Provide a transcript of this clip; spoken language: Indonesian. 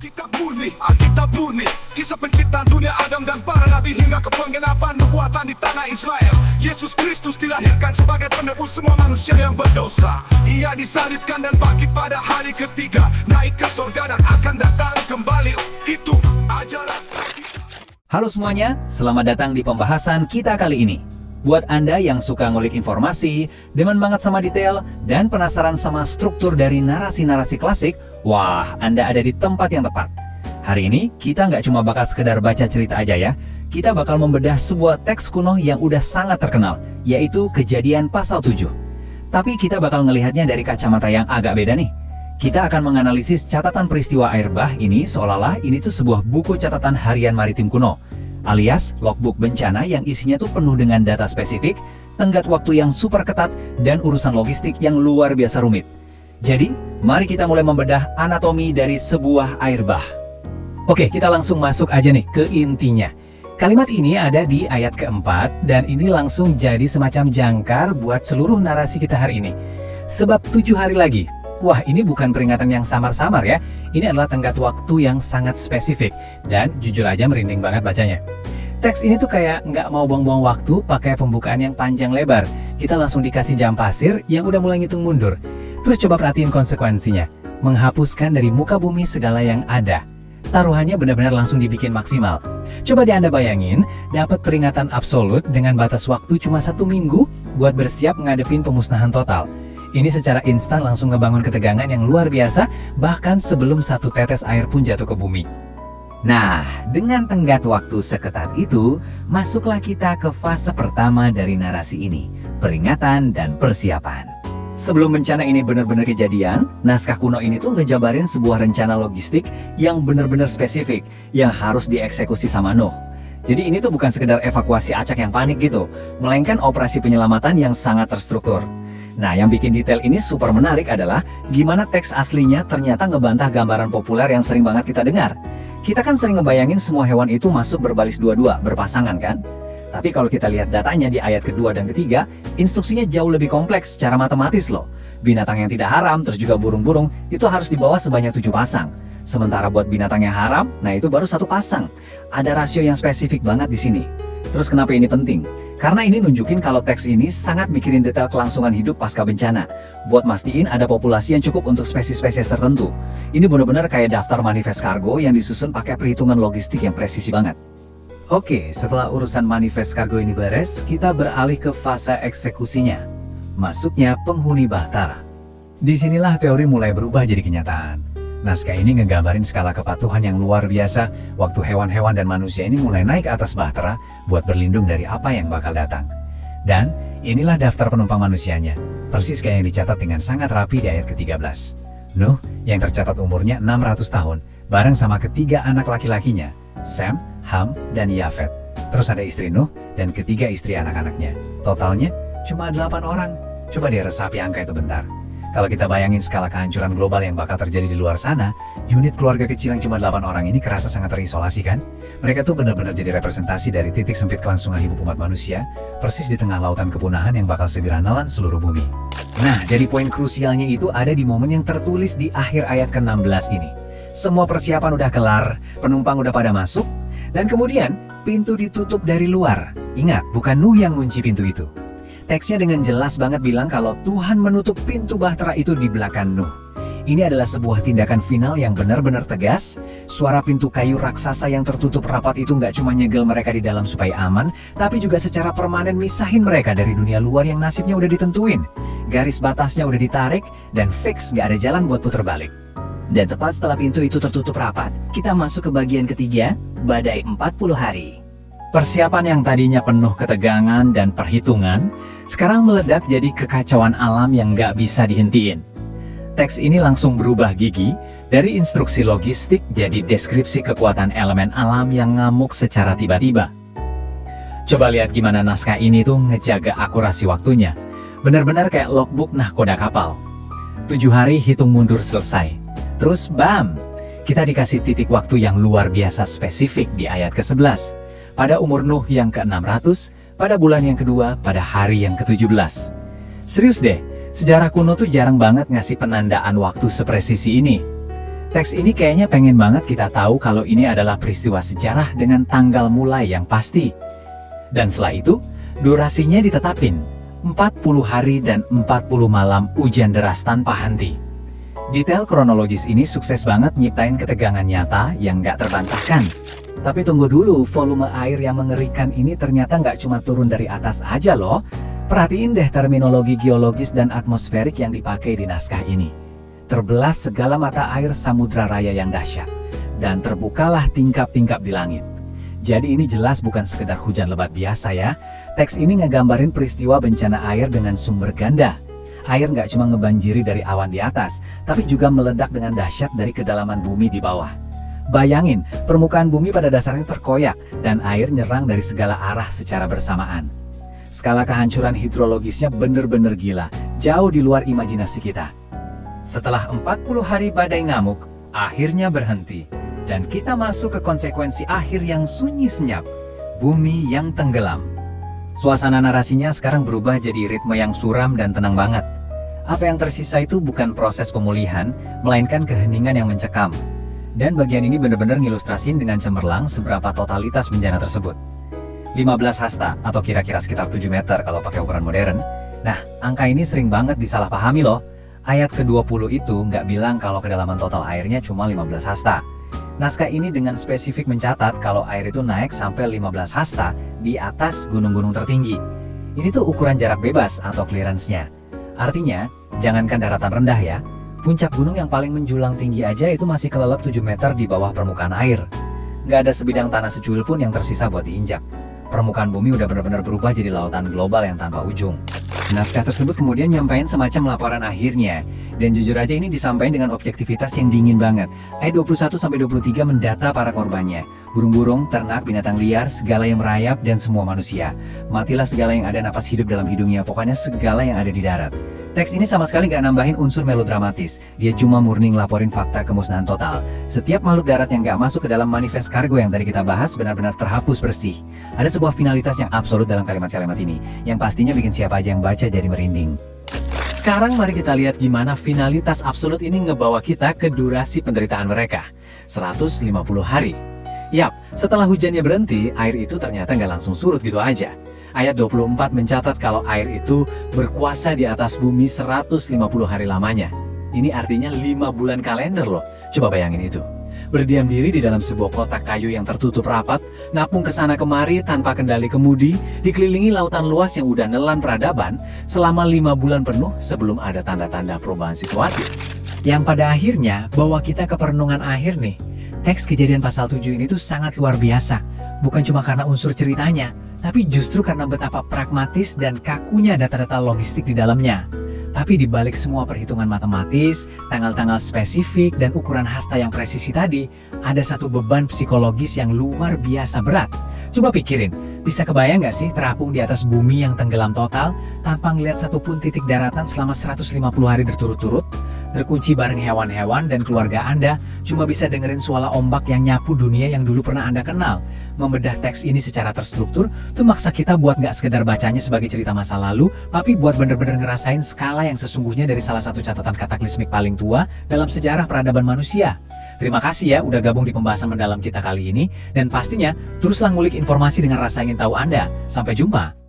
Alkitab murni, kisah penciptaan dunia Adam dan para nabi hingga ke penggenapan nubuatan di tanah Israel. Yesus Kristus dilahirkan sebagai penebus semua manusia yang berdosa. Ia disalibkan dan bangkit pada hari ketiga, naik ke surga dan akan datang kembali. Itu ajaran. Halo semuanya, selamat datang di pembahasan kita kali ini. Buat Anda yang suka ngulik informasi, demen banget sama detail, dan penasaran sama struktur dari narasi-narasi klasik, wah, Anda ada di tempat yang tepat. Hari ini, kita nggak cuma bakal sekedar baca cerita aja ya, kita bakal membedah sebuah teks kuno yang udah sangat terkenal, yaitu Kejadian pasal 7. Tapi kita bakal ngelihatnya dari kacamata yang agak beda nih. Kita akan menganalisis catatan peristiwa air bah ini seolah-olah ini tuh sebuah buku catatan harian maritim kuno, alias logbook bencana yang isinya tuh penuh dengan data spesifik, tenggat waktu yang super ketat, dan urusan logistik yang luar biasa rumit. Jadi, mari kita mulai membedah anatomi dari sebuah air bah. Oke, kita langsung masuk aja nih ke intinya. Kalimat ini ada di ayat keempat, dan ini langsung jadi semacam jangkar buat seluruh narasi kita hari ini. Sebab 7 hari lagi. Wah, ini bukan peringatan yang samar-samar ya. Ini adalah tenggat waktu yang sangat spesifik. Dan jujur aja merinding banget bacanya. Teks ini tuh kayak nggak mau buang-buang waktu pakai pembukaan yang panjang lebar. Kita langsung dikasih jam pasir yang udah mulai ngitung mundur. Terus coba perhatiin konsekuensinya. Menghapuskan dari muka bumi segala yang ada. Taruhannya benar-benar langsung dibikin maksimal. Coba deh Anda bayangin, dapat peringatan absolut dengan batas waktu cuma 1 minggu buat bersiap ngadepin pemusnahan total. Ini secara instan langsung ngebangun ketegangan yang luar biasa, bahkan sebelum satu tetes air pun jatuh ke bumi. Nah, dengan tenggat waktu seketat itu, masuklah kita ke fase pertama dari narasi ini, peringatan dan persiapan. Sebelum bencana ini benar-benar kejadian, naskah kuno ini tuh ngejabarin sebuah rencana logistik yang benar-benar spesifik, yang harus dieksekusi sama Nuh. Jadi ini tuh bukan sekedar evakuasi acak yang panik gitu, melainkan operasi penyelamatan yang sangat terstruktur. Nah, yang bikin detail ini super menarik adalah gimana teks aslinya ternyata ngebantah gambaran populer yang sering banget kita dengar. Kita kan sering ngebayangin semua hewan itu masuk berbaris dua-dua, berpasangan kan? Tapi kalau kita lihat datanya di ayat kedua dan ketiga, instruksinya jauh lebih kompleks secara matematis loh. Binatang yang tidak haram, terus juga burung-burung, itu harus dibawa sebanyak 7 pasang. Sementara buat binatang yang haram, nah itu baru 1 pasang. Ada rasio yang spesifik banget di sini. Terus kenapa ini penting? Karena ini nunjukin kalau teks ini sangat mikirin detail kelangsungan hidup pasca bencana. Buat mastiin ada populasi yang cukup untuk spesies-spesies tertentu. Ini benar-benar kayak daftar manifest kargo yang disusun pakai perhitungan logistik yang presisi banget. Oke, setelah urusan manifest kargo ini beres, kita beralih ke fase eksekusinya. Masuknya penghuni Bahtera. Disinilah teori mulai berubah jadi kenyataan. Naskah ini ngegambarin skala kepatuhan yang luar biasa, waktu hewan-hewan dan manusia ini mulai naik atas Bahtera buat berlindung dari apa yang bakal datang. Dan inilah daftar penumpang manusianya, persis kayak yang dicatat dengan sangat rapi di ayat ke-13. Nuh, yang tercatat umurnya 600 tahun, bareng sama ketiga anak laki-lakinya, Sem, Ham, dan Yafet. Terus ada istri Nuh dan ketiga istri anak-anaknya. Totalnya cuma 8 orang. Coba deh resapi angka itu bentar. Kalau kita bayangin skala kehancuran global yang bakal terjadi di luar sana, unit keluarga kecil yang cuma 8 orang ini kerasa sangat terisolasi kan? Mereka tuh benar-benar jadi representasi dari titik sempit kelangsungan hidup umat manusia, persis di tengah lautan kepunahan yang bakal segera nelan seluruh bumi. Nah, jadi poin krusialnya itu ada di momen yang tertulis di akhir ayat ke-16 ini. Semua persiapan udah kelar, penumpang udah pada masuk, dan kemudian pintu ditutup dari luar. Ingat, bukan Nuh yang ngunci pintu itu. Teksnya dengan jelas banget bilang kalau Tuhan menutup pintu Bahtera itu di belakang Nuh. Ini adalah sebuah tindakan final yang benar-benar tegas. Suara pintu kayu raksasa yang tertutup rapat itu nggak cuma nyegel mereka di dalam supaya aman, tapi juga secara permanen misahin mereka dari dunia luar yang nasibnya udah ditentuin. Garis batasnya udah ditarik, dan fix nggak ada jalan buat puter balik. Dan tepat setelah pintu itu tertutup rapat, kita masuk ke bagian ketiga, badai 40 hari. Persiapan yang tadinya penuh ketegangan dan perhitungan, sekarang meledak jadi kekacauan alam yang nggak bisa dihentiin. Teks ini langsung berubah gigi, dari instruksi logistik jadi deskripsi kekuatan elemen alam yang ngamuk secara tiba-tiba. Coba lihat gimana naskah ini tuh ngejaga akurasi waktunya. Benar-benar kayak logbook nahkoda kapal. 7 hari hitung mundur selesai. Terus bam, kita dikasih titik waktu yang luar biasa spesifik di ayat ke-11. Pada umur Nuh yang ke-600, pada bulan yang kedua, pada hari yang ke-17. Serius deh, sejarah kuno tuh jarang banget ngasih penandaan waktu sepresisi ini. Teks ini kayaknya pengen banget kita tahu kalau ini adalah peristiwa sejarah dengan tanggal mulai yang pasti. Dan setelah itu, durasinya ditetapin, 40 hari dan 40 malam hujan deras tanpa henti. Detail kronologis ini sukses banget nyiptain ketegangan nyata yang nggak terbantahkan. Tapi tunggu dulu, volume air yang mengerikan ini ternyata nggak cuma turun dari atas aja loh. Perhatiin deh terminologi geologis dan atmosferik yang dipakai di naskah ini. Terbelah segala mata air samudra raya yang dahsyat, dan terbukalah tingkap-tingkap di langit. Jadi ini jelas bukan sekedar hujan lebat biasa ya. Teks ini ngegambarin peristiwa bencana air dengan sumber ganda. Air nggak cuma ngebanjiri dari awan di atas, tapi juga meledak dengan dahsyat dari kedalaman bumi di bawah. Bayangin, permukaan bumi pada dasarnya terkoyak, dan air nyerang dari segala arah secara bersamaan. Skala kehancuran hidrologisnya bener-bener gila, jauh di luar imajinasi kita. Setelah 40 hari badai ngamuk, akhirnya berhenti. Dan kita masuk ke konsekuensi akhir yang sunyi senyap, bumi yang tenggelam. Suasana narasinya sekarang berubah jadi ritme yang suram dan tenang banget. Apa yang tersisa itu bukan proses pemulihan, melainkan keheningan yang mencekam. Dan bagian ini benar-benar ngilustrasiin dengan cemerlang seberapa totalitas bencana tersebut. 15 hasta, atau kira-kira sekitar 7 meter kalau pakai ukuran modern. Nah, angka ini sering banget disalahpahami loh. Ayat ke-20 itu nggak bilang kalau kedalaman total airnya cuma 15 hasta. Naskah ini dengan spesifik mencatat kalau air itu naik sampai 15 hasta di atas gunung-gunung tertinggi. Ini tuh ukuran jarak bebas atau clearance-nya. Artinya, jangankan daratan rendah ya, puncak gunung yang paling menjulang tinggi aja itu masih kelelep 7 meter di bawah permukaan air. Nggak ada sebidang tanah secuil pun yang tersisa buat diinjak. Permukaan bumi udah benar-benar berubah jadi lautan global yang tanpa ujung. Naskah tersebut kemudian nyampain semacam laporan akhirnya. Dan jujur aja ini disampaikan dengan objektivitas yang dingin banget. Ayat 21-23 mendata para korbannya. Burung-burung, ternak, binatang liar, segala yang merayap, dan semua manusia. Matilah segala yang ada napas hidup dalam hidungnya, pokoknya segala yang ada di darat. Teks ini sama sekali gak nambahin unsur melodramatis. Dia cuma murni ngelaporin fakta kemusnahan total. Setiap makhluk darat yang gak masuk ke dalam manifest kargo yang tadi kita bahas benar-benar terhapus bersih. Ada sebuah finalitas yang absolut dalam kalimat-kalimat ini, yang pastinya bikin siapa aja yang baca jadi merinding. Sekarang mari kita lihat gimana finalitas absolut ini ngebawa kita ke durasi penderitaan mereka. 150 hari. Yap, setelah hujannya berhenti, air itu ternyata nggak langsung surut gitu aja. Ayat 24 mencatat kalau air itu berkuasa di atas bumi 150 hari lamanya. Ini artinya 5 bulan kalender loh. Coba bayangin itu. Berdiam diri di dalam sebuah kotak kayu yang tertutup rapat, napung kesana kemari tanpa kendali kemudi, dikelilingi lautan luas yang udah nelan peradaban selama 5 bulan penuh sebelum ada tanda-tanda perubahan situasi. Yang pada akhirnya bawa kita ke perenungan akhir nih. Teks Kejadian pasal 7 ini tuh sangat luar biasa. Bukan cuma karena unsur ceritanya, tapi justru karena betapa pragmatis dan kakunya data-data logistik di dalamnya. Tapi di balik semua perhitungan matematis, tanggal-tanggal spesifik, dan ukuran hasta yang presisi tadi, ada satu beban psikologis yang luar biasa berat. Coba pikirin, bisa kebayang nggak sih terapung di atas bumi yang tenggelam total, tanpa ngeliat satupun titik daratan selama 150 hari berturut-turut? Terkunci bareng hewan-hewan dan keluarga Anda, cuma bisa dengerin suara ombak yang nyapu dunia yang dulu pernah Anda kenal. Membedah teks ini secara terstruktur, tuh maksa kita buat nggak sekedar bacanya sebagai cerita masa lalu, tapi buat bener-bener ngerasain skala yang sesungguhnya dari salah satu catatan kataklismik paling tua dalam sejarah peradaban manusia. Terima kasih ya udah gabung di pembahasan mendalam kita kali ini, dan pastinya teruslah ngulik informasi dengan rasa ingin tahu Anda. Sampai jumpa!